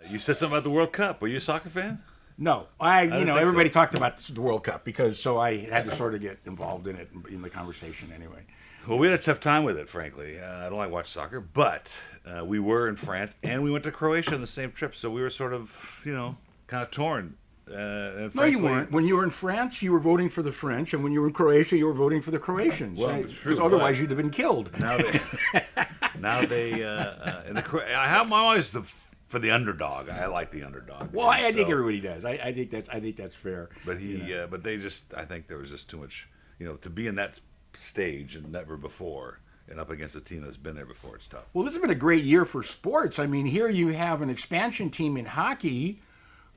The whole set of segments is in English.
You said something about the World Cup. Were you a soccer fan? No, everybody talked about the World Cup so I had to sort of get involved in it in the conversation anyway. Well, we had a tough time with it, frankly. I don't like watch soccer, but we were in France and we went to Croatia on the same trip, so we were sort of, kind of torn. And no, you weren't. When you were in France, you were voting for the French, and when you were in Croatia, you were voting for the Croatians. Well, it's true, because otherwise you'd have been killed. I'm always for the underdog. I like the underdog. Well, I think everybody does. I think that's fair. But I think there was just too much, to be in that stage and never before, and up against a team that's been there before. It's tough. Well, this has been a great year for sports. I mean, here you have an expansion team in hockey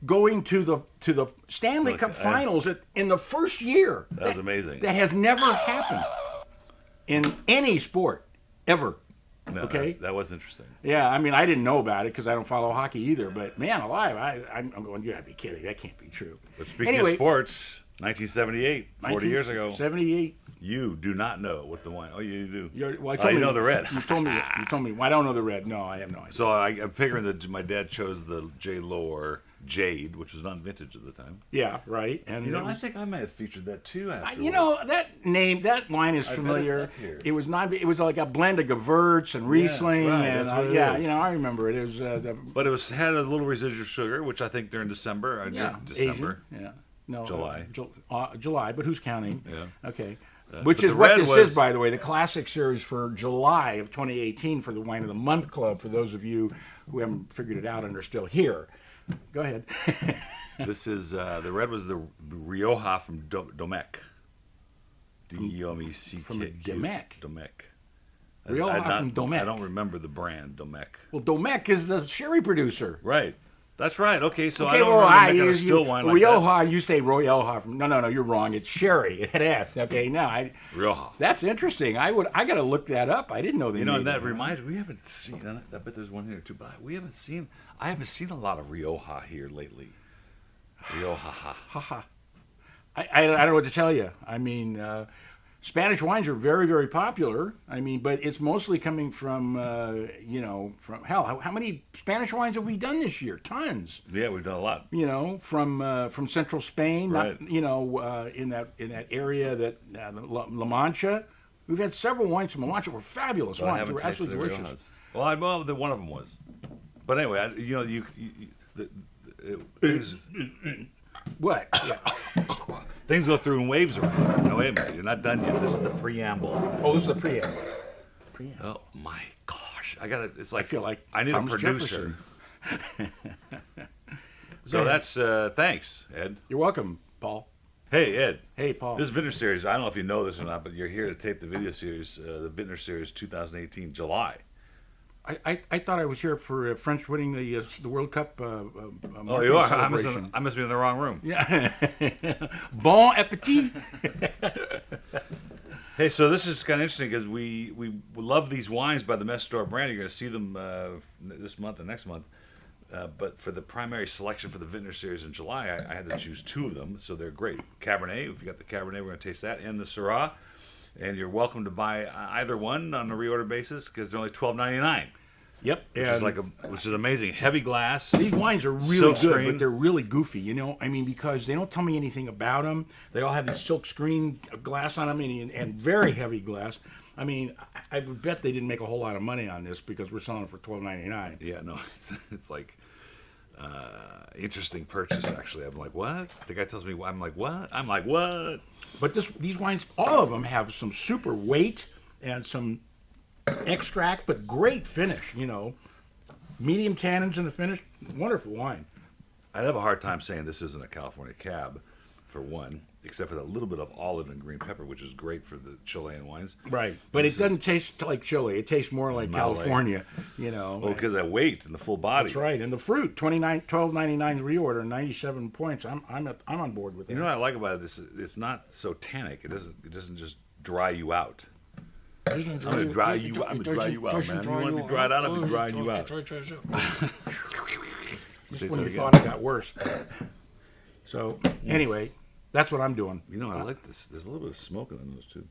going to the Stanley Cup Finals in the first year. That was amazing. That has never happened in any sport ever. No, okay, that was interesting. Yeah, I mean, I didn't know about it because I don't follow hockey either. But man, alive, I'm going. You gotta be kidding. That can't be true. But speaking of sports, 1978, 40 years ago. 78. You do not know what the wine. Oh, you do. You know the red. You told me. Well, I don't know the red. No, I have no idea. So I'm figuring that my dad chose the J. Loire Jade, which was not vintage at the time. Yeah, right. And I think I might have featured that too. That wine is familiar. It was not. It was like a blend of Gewurz and Riesling. Yeah, right, I remember it. It was. But it had a little residual sugar, which I think during December. December. Asian. Yeah. No. July. July, but who's counting? Yeah. Okay. Which is what this is, by the way, the classic series for July of 2018 for the Wine of the Month Club. For those of you who haven't figured it out and are still here, go ahead. This is the red was the Rioja from Domecq. D-E-O-M-E-C-K. From Domecq. Domecq. Rioja from Domecq. I don't remember the brand Domecq. Well, Domecq is the sherry producer. Right. That's right. Okay, so I don't remember making a still wine like Rioja, that. you say Rioja. No, you're wrong. It's sherry. It had F. Okay, Rioja. That's interesting. I got to look that up. I didn't know they made and that reminds me, we haven't seen, I bet there's one here too, but I haven't seen a lot of Rioja here lately. Rioja. I don't know what to tell you. I mean, Spanish wines are very, very popular. I mean, but it's mostly coming from, from hell. How many Spanish wines have we done this year? Tons. Yeah, we've done a lot. From central Spain, right. In that area that La Mancha. We've had several wines from La Mancha were fabulous wines. They were absolutely delicious. Well, one of them was. But anyway, what? Yeah. Things go through in waves around here. No, wait a minute. You're not done yet. This is the preamble. Oh, this is the preamble. Oh, my gosh. It's like, I feel like I need Thomas a producer. So that's, thanks, Ed. You're welcome, Paul. Hey, Ed. Hey, Paul. This Vintner series, I don't know if you know this or not, but you're here to tape the video series, the Vintner series 2018, July. I thought I was here for French winning the World Cup. Oh, you are? I must be in the wrong room. Yeah. Bon appetit. Hey, so this is kind of interesting because we love these wines by the Mecedora brand. You're going to see them this month and next month. But for the primary selection for the Vintner series in July, I had to choose two of them, so they're great. Cabernet, if you got the Cabernet, we're going to taste that, and the Syrah. And you're welcome to buy either one on a reorder basis because they're only $12.99. Yep, which is amazing. Heavy glass. These wines are really good, but they're really goofy. Because they don't tell me anything about them. They all have this silk screen glass on them and very heavy glass. I mean, I would bet they didn't make a whole lot of money on this because we're selling it for $12.99. Yeah, no, it's like interesting purchase. Actually, I'm like, what? The guy tells me, I'm like, what? I'm like, what? But these wines, all of them have some super weight and some extract, but great finish. Medium tannins in the finish. Wonderful wine. I'd have a hard time saying this isn't a California cab, for one, except for that little bit of olive and green pepper, which is great for the Chilean wines. Right, but it doesn't taste like Chile. It tastes more like Maule. California. Well, because of that weight and the full body. That's right, and the fruit, $12.99 reorder, 97 points. I'm on board with that. You know what I like about this? It's not so tannic. It doesn't just dry you out. I'm gonna dry you out, man. You want to be dried out? I'll be drying you out. Just when you thought it got worse. So anyway, that's what I'm doing. I like this. There's a little bit of smoke in those too.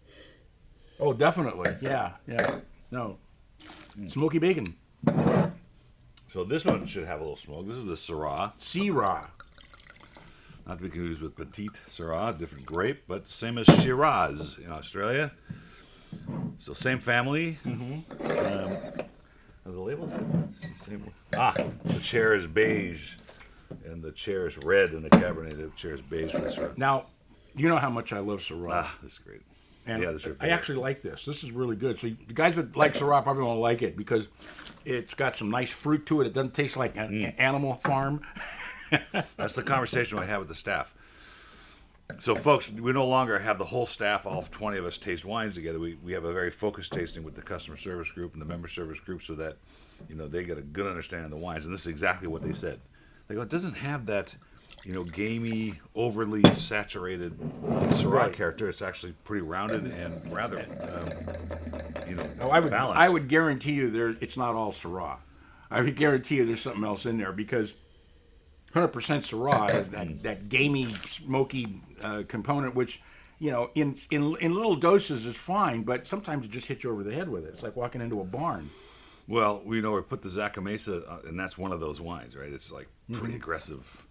Oh, definitely. Yeah. No. Smoky bacon. So this one should have a little smoke. This is the Syrah. Syrah. Not to be confused with Petite Syrah, different grape, but same as Shiraz in Australia. So same family. Are the labels same? The chair is beige, and the chair is red, and the Cabernet, the chair is beige for the Syrah. Now, you know how much I love Syrah. This is great. And yeah, this is your I favorite. actually like this. This is really good. So the guys that like Syrah probably won't like it because it's got some nice fruit to it. It doesn't taste like an animal farm. That's the conversation I had with the staff. So, folks, we no longer have the whole staff, all 20 of us, taste wines together. We have a very focused tasting with the customer service group and the member service group so that, they get a good understanding of the wines. And this is exactly what they said. They go, it doesn't have that, gamey, overly saturated Syrah character. It's actually pretty rounded and rather, balanced. I would guarantee you it's not all Syrah. I would guarantee you there's something else in there because 100% Syrah has that gamey, smoky component, which, in little doses is fine, but sometimes it just hits you over the head with it. It's like walking into a barn. Well, we put the Zacamesa, and that's one of those wines, right? It's like pretty aggressive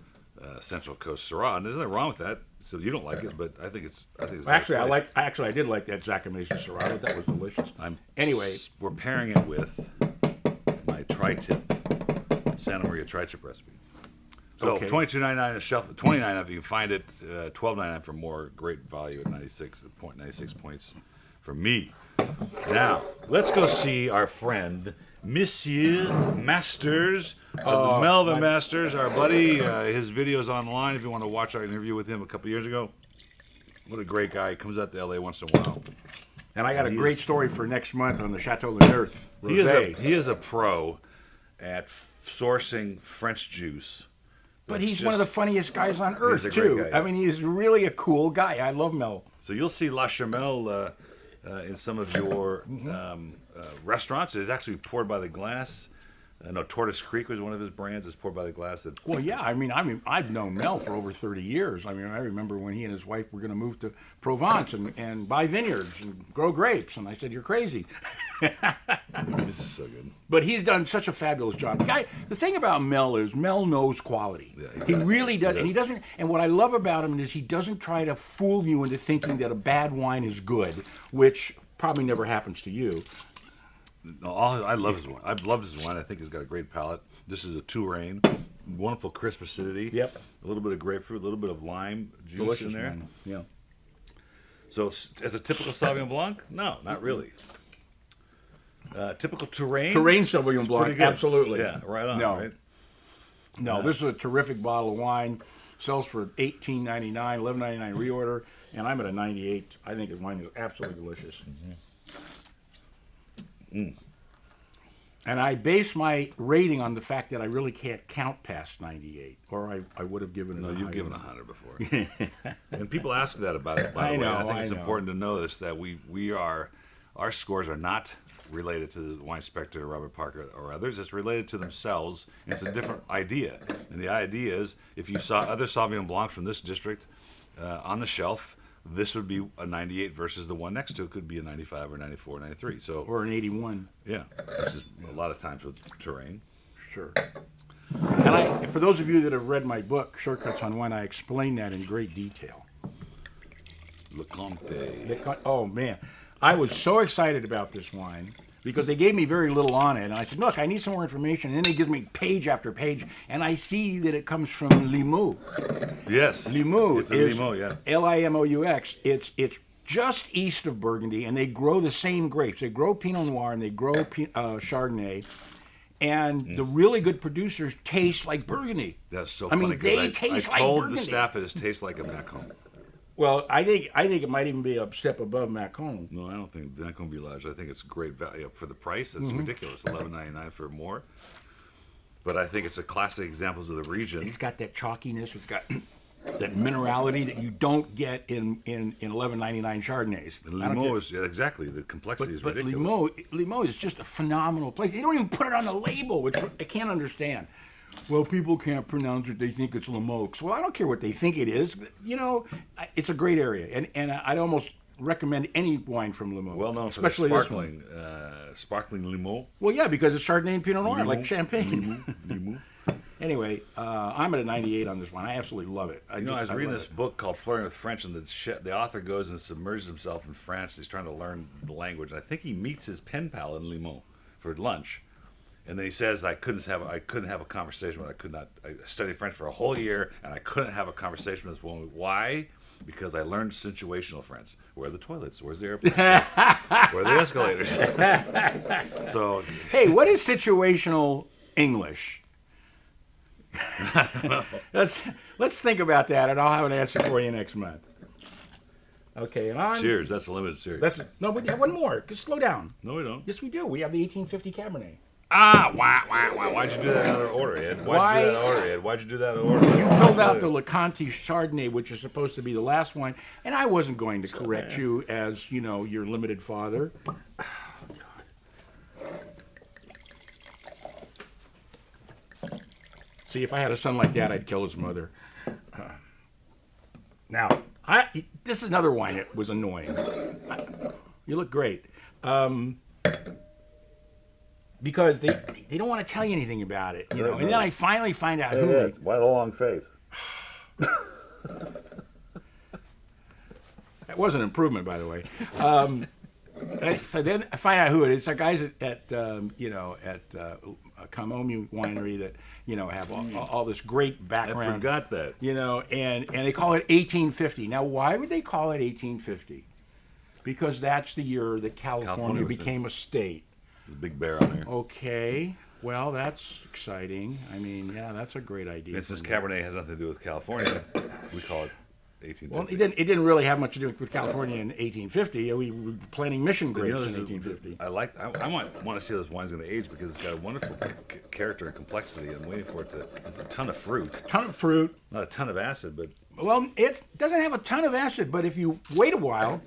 Central Coast Syrah, and there's nothing wrong with that. So you don't like it, but I think it's. Actually, I did like that Zacamesa Syrah. I thought that was delicious. Anyway, we're pairing it with my tri-tip, Santa Maria tri-tip recipe. So okay. $22.99 a shelf, $29 if you can find it, $12.99 for more. Great value at 96 points for me. Now let's go see our friend Monsieur Masters of the Melvin Masters, our buddy. His video's online if you want to watch our interview with him a couple years ago. What a great guy! He comes out to LA once in a while. And I got a great story for next month on the Chateau L'Earth Rosé. He is a pro at sourcing French juice. But he's one of the funniest guys on earth, too. I mean, he's really a cool guy. I love Mel. So you'll see La Charmel in some of your restaurants. It's actually poured by the glass. Tortoise Creek was one of his brands. It's poured by the glass. Well, yeah. I mean, I've known Mel for over 30 years. I mean, I remember when he and his wife were going to move to Provence and buy vineyards and grow grapes. And I said, "You're crazy." This is so good. But he's done such a fabulous job. The thing about Mel is Mel knows quality. Yeah, he really does. And he doesn't. And what I love about him is he doesn't try to fool you into thinking that a bad wine is good, which probably never happens to you. No, I love his wine. I've loved his wine. I think he's got a great palate. This is a Touraine. Wonderful crisp acidity. Yep. A little bit of grapefruit, a little bit of lime juice Delicious in there. wine. Yeah. So, as a typical Sauvignon Blanc? No, not really. Typical Touraine? Touraine Sauvignon Blanc, absolutely. Yeah, right on, right? No, this is a terrific bottle of wine. Sells for $18.99, $11.99 reorder, and I'm at a 98. I think his wine is absolutely delicious. And I base my rating on the fact that I really can't count past 98, or I would have given it. No, you've given 100 before. And people ask that about it. By the way, I think it's important to know this that our scores are not related to the wine inspector, Robert Parker, or others. It's related to themselves. And it's a different idea. And the idea is, if you saw other Sauvignon Blancs from this district on the shelf, this would be a 98 versus the one next to it could be a 95 or 94, 93. So or an 81. Yeah, this is a lot of times with Touraine. Sure. And for those of you that have read my book, Shortcuts on Wine, I explain that in great detail. Le Comte. Oh, man. I was so excited about this wine because they gave me very little on it. And I said, look, I need some more information. And then they give me page after page. And I see that it comes from Limoux. Yes. Limoux. It's a Limoux, yeah. Limoux. It's just east of Burgundy. And they grow the same grapes. They grow Pinot Noir and they grow Chardonnay. And the really good producers taste like Burgundy. That's so funny. They taste like Burgundy. I told the staff it tastes like a Macon. Well, I think it might even be a step above Macon. No, I don't think Macon Village. I think it's great value for the price. It's ridiculous, $11.99 for more. But I think it's a classic examples of the region. It's got that chalkiness. It's got that minerality that you don't get in $11.99 Chardonnays. And Limoux is exactly the complexity is ridiculous. But Limoux is just a phenomenal place. They don't even put it on the label, which I can't understand. Well, people can't pronounce it. They think it's Limoux. Well, I don't care what they think it is. It's a great area, and I'd almost recommend any wine from Limoux. Well known for especially the this one. sparkling Limoux. Well, yeah, because it's Chardonnay and Pinot Noir, Limoux, like champagne. Limoux. Anyway, I'm at a 98 on this one. I absolutely love it. I was reading this book called Flirting with French, and the author goes and submerges himself in France. He's trying to learn the language. And I think he meets his pen pal in Limoux for lunch. And then he says, I couldn't have a conversation with. I studied French for a whole year, and I couldn't have a conversation with this woman. Why? Because I learned situational French. Where are the toilets? Where's the airplane? Where are the escalators? So, hey, what is situational English? Let's think about that, and I'll have an answer for you next month. Okay, and on. Cheers. That's a limited series. No, we have one more. Just slow down. No, we don't. Yes, we do. We have the 1850 Cabernet. Why'd you do that in other order, Ed? Why'd you do that in order? You pulled out the LeConte Chardonnay, which is supposed to be the last wine, and I wasn't going to correct you as, your limited father. See, if I had a son like that, I'd kill his mother. Now, this is another wine that was annoying. You look great. Because they don't want to tell you anything about it, And then I finally find out who. Why the long face? That was an improvement, by the way. So then I find out who it is. It's our guys at Kamomu Winery that have all this great background. I forgot that. And they call it 1850. Now, why would they call it 1850? Because that's the year that California became a state. There's a big bear on there. Okay. Well, that's exciting. I mean, yeah, that's a great idea. And since Cabernet has nothing to do with California, we call it 1850. Well, it didn't really have much to do with California in 1850. We were planting mission grapes in 1850. I might want to see how this wine's going to age because it's got a wonderful character and complexity. I'm waiting for it to. It's a ton of fruit. Not a ton of acid, but. Well, it doesn't have a ton of acid, but if you wait a while,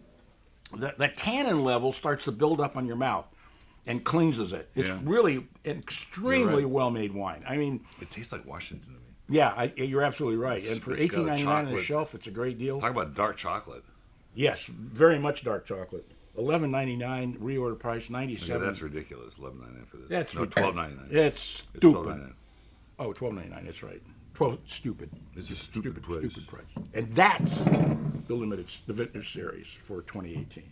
the tannin level starts to build up on your mouth and cleanses it. It's really an extremely well-made wine. I mean, it tastes like Washington to me. Yeah, you're absolutely right. And for $18.99 on the shelf, it's a great deal. Talk about dark chocolate. Yes, very much dark chocolate. $11.99 reorder price, $97. Okay, that's ridiculous. $11.99 for this. That's $12.99. It's stupid. $12.99. Oh, $12.99. That's right. Stupid. It's a stupid price. And that's the Vintners series for 2018.